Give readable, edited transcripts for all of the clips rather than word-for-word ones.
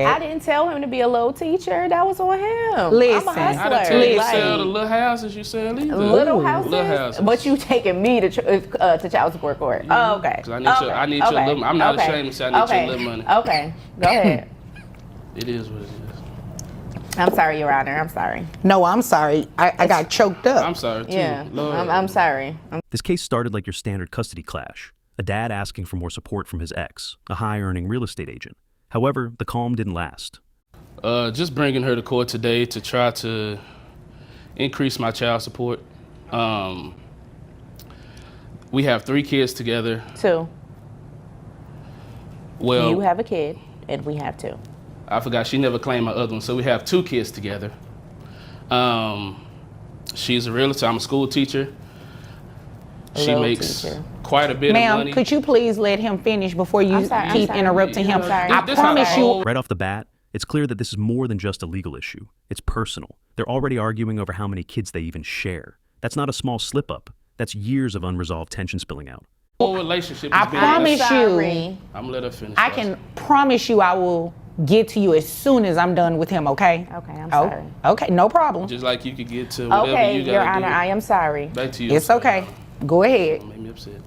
I didn't tell him to be a little teacher. That was on him. Listen, I'm a hustler. I didn't tell you to sell the little houses you sell either. Little houses? Little houses. But you taking me to child support court. Oh, okay. Because I need your little. I'm not ashamed to say I need your little money. Okay, go ahead. It is what it is. I'm sorry, Your Honor. I'm sorry. No, I'm sorry. I got choked up. I'm sorry too. Yeah, Lord. I'm sorry. This case started like your standard custody clash. A dad asking for more support from his ex, a high-earning real estate agent. However, the calm didn't last. Just bringing her to court today to try to increase my child support. We have 3 kids together. 2. Well, You have a kid, and we have 2. I forgot she never claimed my other one, so we have 2 kids together. She's a realtor. I'm a school teacher. She makes quite a bit of money. Ma'am, could you please let him finish before you keep interrupting him? I This promise you. Right off the bat, it's clear that this is more than just a legal issue. It's personal. They're already arguing over how many kids they even share. That's not a small slip-up. That's years of unresolved tension spilling out. Whole relationship I has been promise you. I'm gonna let her finish. I can promise you I will get to you as soon as I'm done with him, okay? Okay, I'm sorry. Okay, no problem. Just like you could get to whatever Okay, you gotta Your Honor, do. I am sorry. Back to you. It's okay. Go ahead. Don't make me upset.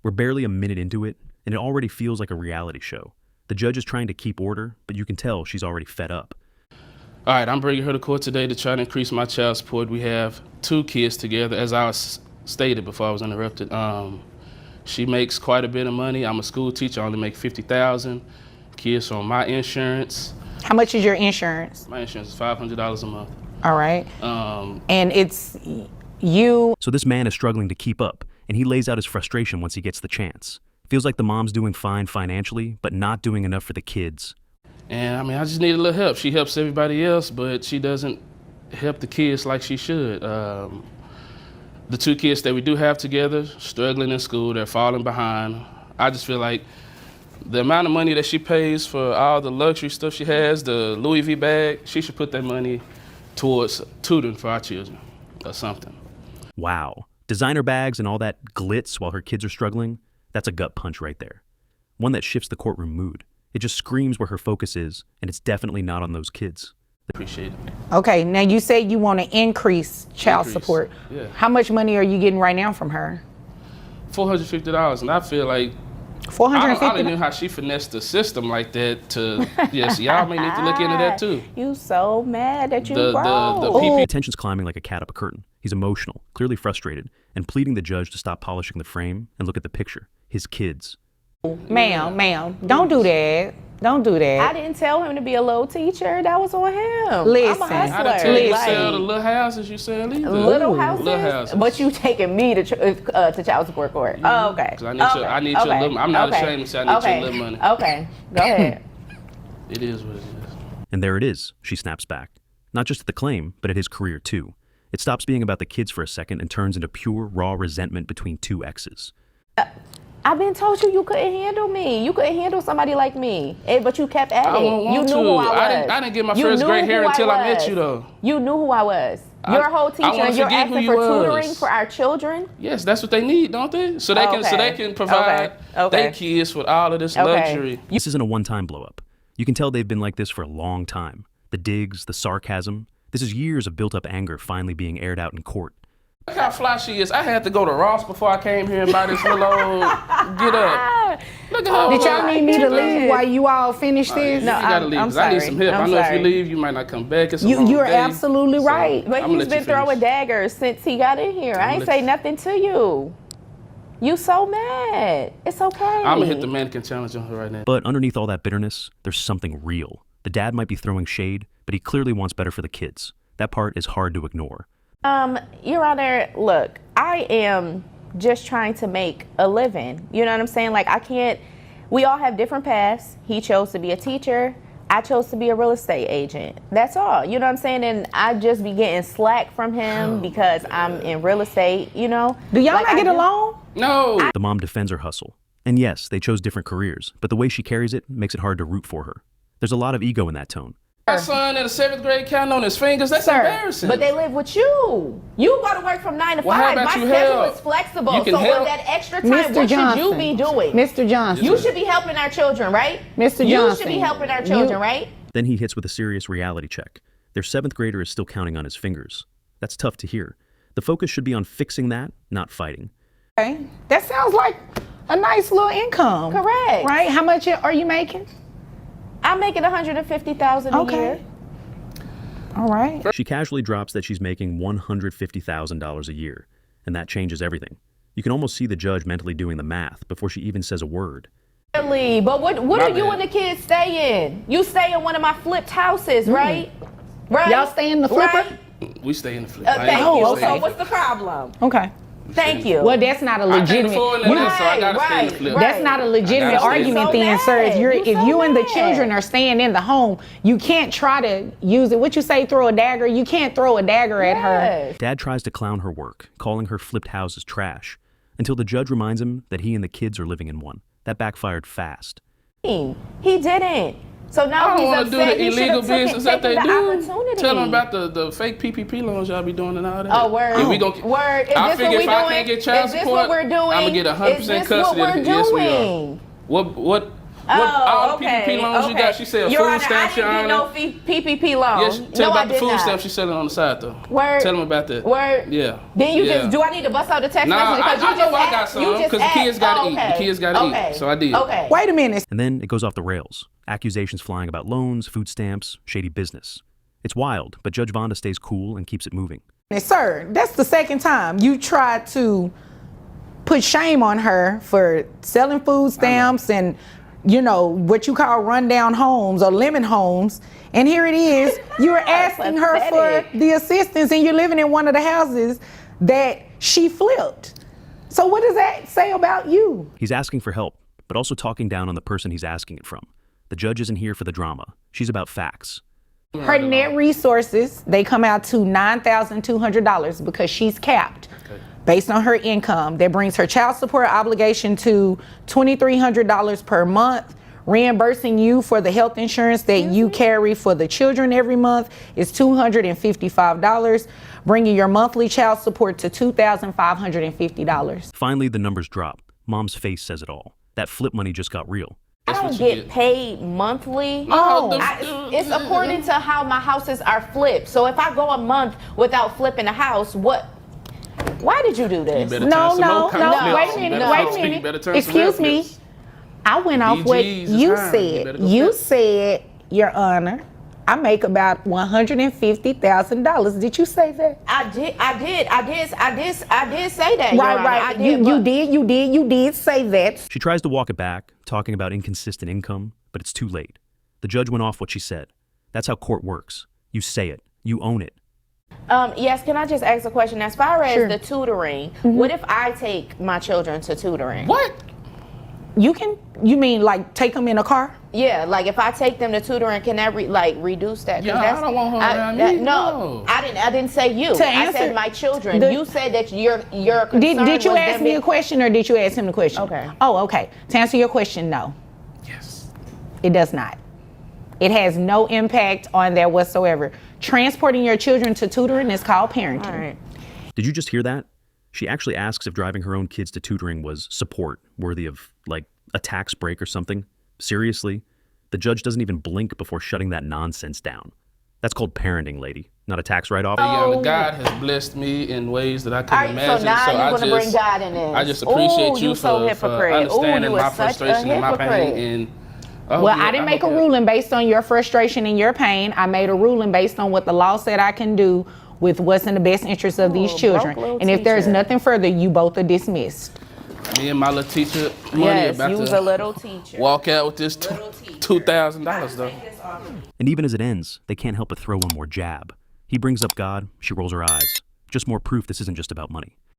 We're barely a minute into it, and it already feels like a reality show. The judge is trying to keep order, but you can tell she's already fed up. All right, I'm bringing her to court today to try to increase my child support. We have 2 kids together, as I stated before I was interrupted. She makes quite a bit of money. I'm a school teacher. I only make $50,000. Kids on my insurance. How much is your insurance? My insurance is $500 a month. All right. And it's you. So this man is struggling to keep up, and he lays out his frustration once he gets the chance. Feels like the mom's doing fine financially, but not doing enough for the kids. And I mean, I just need a little help. She helps everybody else, but she doesn't help the kids like she should. The 2 kids that we do have together, struggling in school, they're falling behind. I just feel like the amount of money that she pays for all the luxury stuff she has, the Louis V bag, she should put that money towards tutoring for our children or something. Wow. Designer bags and all that glitz while her kids are struggling? That's a gut punch right there. One that shifts the courtroom mood. It just screams where her focus is, and it's definitely not on those kids. Appreciate it. Okay, now you say you want to increase child support. Yeah. How much money are you getting right now from her? $450, and I feel like I don't know how she finessed the system like that to, yes, y'all may need to look into that too. You so mad that you The broke. PP Tension's climbing like a cat up a curtain. He's emotional, clearly frustrated, and pleading the judge to stop polishing the frame and look at the picture. His kids. Ma'am, don't do that. Don't do that. I didn't tell him to be a little teacher. That was on him. Listen. I'm a I hustler. didn't tell you to Like, sell the little houses you sell either. little houses? Little houses. But you taking me to child support court. Oh, okay. 'Cause I need your little. I'm not ashamed to say I need your little money. Okay, go ahead. It is what it is. And there it is, she snaps back. Not just at the claim, but at his career too. It stops being about the kids for a second and turns into pure, raw resentment between 2 exes. I've been told you couldn't handle me. You couldn't handle somebody like me. But you kept at it. I won't want You knew to. who I was. I didn't get my You first knew gray hair who until I met was. you, though. You knew who I was. You're a whole teacher wanna and you're forget who asking you for was. tutoring for our children? Yes, that's what they need, don't they? So they can provide their kids with all of this luxury. This isn't a one-time blow-up. You can tell they've been like this for a long time. The digs, the sarcasm. This is years of built-up anger finally being aired out in court. Look how fly she is. I had to go to Ross before I came here and buy this little old get up. Look at her. Did y'all need me to leave while you all finish this? You gotta leave. 'Cause I need some help. I know if you leave, you might not come back. It's a long You're day. absolutely right. But he's been throwing daggers since he got in here. I ain't say nothing to you. You so mad. It's okay. I'm gonna hit the mannequin challenge on her right now. But underneath all that bitterness, there's something real. The dad might be throwing shade, but he clearly wants better for the kids. That part is hard to ignore. Your Honor, look, I am just trying to make a living. You know what I'm saying? Like, we all have different paths. He chose to be a teacher. I chose to be a real estate agent. That's all. You know what I'm saying? And I just be getting slack from him because I'm in real estate, you know? Do y'all not get along? No. The mom defends her hustle. And yes, they chose different careers, but the way she carries it makes it hard to root for her. There's a lot of ego in that tone. My son in the 7th grade counting on his fingers. That's embarrassing. But they live with you. You go to work from 9 to 5. How about My you schedule help? is flexible. You can so help. with that extra time, Mr. what Johnson. should you be doing? Mr. Johnson. You should be helping our children, right? Mr. You Johnson. should be helping our children, right? Then he hits with a serious reality check. Their 7th grader is still counting on his fingers. That's tough to hear. The focus should be on fixing that, not fighting. Okay. That sounds like a nice little income. Correct. Right? How much are you making? I'm making $150,000 a year. All right. She casually drops that she's making $150,000 a year, and that changes everything. You can almost see the judge mentally doing the math before she even says a word. Really? But what My are you bad. and the kids stay in? You stay in one of my flipped houses, right? Right? Y'all stay in the flipper? Right? We stay in the flip. Thank you. Oh, okay. So what's the problem? Okay. Thank you. Well, that's not a I can't legitimate. afford that, so I gotta stay in the Right, flip. right. That's not a legitimate I gotta stay. argument So then, sir. If mad. if so you and the mad. children are staying in the home, you can't try to use it. What you say, throw a dagger? You can't throw a dagger at her. Yes. Dad tries to clown her work, calling her flipped houses trash, until the judge reminds him that he and the kids are living in one. That backfired fast. He didn't. So now I don't he's want to do upset. the He should've illegal business that they taken do. the opportunity. Tell them about the fake PPP loans y'all be doing and all that. Oh, word. Yeah, we gonna, Word. Is I this figure what if we I doing? can't get child Is this support, what we're doing? I'm gonna get 100% Is this custody. what we're Yes, we are. doing? What Oh, all the okay, PPP loans you got? She said Your food Honor, stamps, Your I Honor. didn't get no PPP loan. Yes, tell No, about I the did food not. stamps she's selling on the side though. Word. Tell them about that. Word. Yeah. Then you yeah. just, do I need to bust out the text Nah, message? I Because you know just I got asked- some, you just 'cause the kids asked- gotta eat. The okay. kids gotta eat, Okay. so I did. Okay. Wait a minute. And then it goes off the rails. Accusations flying about loans, food stamps, shady business. It's wild, but Judge Vonda stays cool and keeps it moving. Sir, that's the second time you tried to put shame on her for selling food stamps and, you know, what you call rundown homes or lemon homes. And here it is, you're asking her for pathetic. the assistance and you're living in one of the houses that she flipped. So what does that say about you? He's asking for help, but also talking down on the person he's asking it from. The judge isn't here for the drama. She's about facts. Her net resources, they come out to $9,200 because she's capped based on her income. That brings her child support obligation to $2,300 per month. Reimbursing you for the health insurance that you carry for the children every month is $255, bringing your monthly child support to $2,550. Finally, the numbers drop. Mom's face says it all. That flip money just got real. I don't what you get get. paid monthly. Oh. It's according to how my houses are flipped. So if I go a month without flipping a house, why did you do this? better No, turn some no, more no, comments. wait a You minute, better wait flip a speak, you better minute. turn some Excuse me. reference. I went off what BGs is you fine. You said. better go You flip. said, Your Honor, I make about $150,000. Did you say that? I did say that. Your Honor. I did, You did say that. She tries to walk it back, talking about inconsistent income, but it's too late. The judge went off what she said. That's how court works. You say it. You own it. Yes, can I just ask a question? As far as Sure. the tutoring, what if I take my children to tutoring? What? You mean like take them in a car? Yeah, like if I take them to tutoring, can that reduce that? 'Cause Yeah, I don't want her around me. No. I didn't say you. To I answer said my children. the- You said that your concern Did you was ask them me being- a question or did you ask him the question? Okay. Oh, okay. To answer your question, no. Yes. It does not. It has no impact on that whatsoever. Transporting your children to tutoring is called parenting. All right. Did you just hear that? She actually asks if driving her own kids to tutoring was support, worthy of, like, a tax break or something. Seriously? The judge doesn't even blink before shutting that nonsense down. That's called parenting, lady, not a tax write-off. Young God has blessed me in ways that I All couldn't right, imagine. so now you're I going to bring God in this. I just appreciate Ooh, you so for hypocrite. understanding Ooh, you my are such a frustration and my pain. hypocrite. And Well, I didn't make a ruling based on your frustration and your pain. I made a ruling based on what the law said I can do with what's in the best interest of these broke children. little And if there's teacher. nothing further, you both are dismissed. Me and my little teacher money Yes, about you was to a little teacher. walk out with this $2,000 though. And even as it ends, they can't help but throw one more jab. He brings up God, she rolls her eyes. Just more proof this isn't just about money.